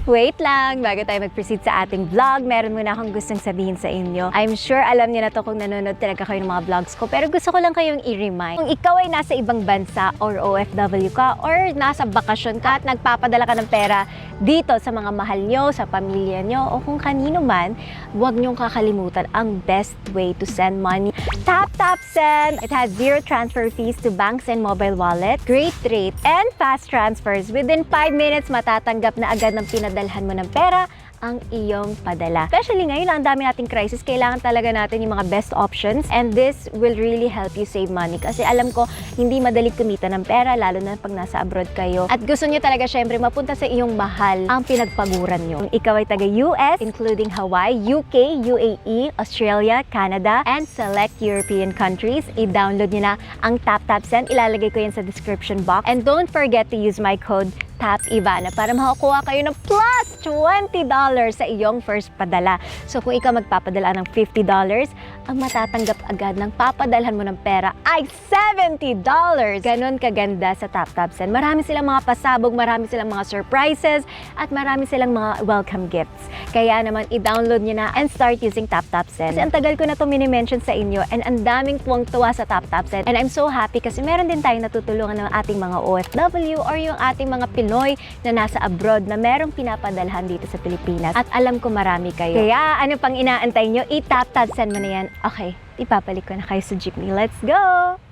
Wait lang, bago tayo mag-proceed sa ating vlog, meron muna akong gustong sabihin sa inyo. I'm sure alam niyo na to kung nanonood talaga kayo ng mga vlogs ko, pero gusto ko lang kayong i-remind. Kung ikaw ay nasa ibang bansa or OFW ka or nasa bakasyon ka at nagpapadala ka ng pera dito sa mga mahal nyo, sa pamilya nyo o kung kanino man, huwag nyong kakalimutan ang best way to send money. TapTapSend! It has zero transfer fees to banks and mobile wallet, great rate, and fast transfers. Within 5 minutes, matatanggap na agad ng pinadalhan mo ng pera ang iyong padala. Especially ngayon, ang dami nating crisis, kailangan talaga natin yung mga best options and this will really help you save money kasi alam ko, hindi madali kumita ng pera lalo na pag nasa abroad kayo at gusto niyo talaga syempre mapunta sa iyong mahal ang pinagpaguran nyo. Kung ikaw ay taga-US, including Hawaii, UK, UAE, Australia, Canada, and select European countries, i-download nyo na ang TapTapSend. Ilalagay ko yan sa description box and don't forget to use my code TAPIVANA para makakuha kayo ng plus $20 sa iyong first padala. So kung ikaw magpapadala ng $50, ang matatanggap agad ng papadalhan mo ng pera ay $70. Ganon kaganda sa TapTapSend. Marami silang mga pasabog, marami silang mga surprises, at marami silang mga welcome gifts. Kaya naman, i-download nyo na and start using TapTapSend. Kasi ang tagal ko na ito mini-mention sa inyo and ang daming tuwang-tuwa sa TapTapSend. And I'm so happy kasi meron din tayong natutulungan ng ating mga OFW or yung ating mga Pinoy na nasa abroad na merong pinapadalhan dito sa Pilipinas. At alam ko marami kayo. Kaya ano pang inaantay nyo, i-TapTapSend mo na yan. Okay, ipapalik ko na kayo sa jeepney. Let's go!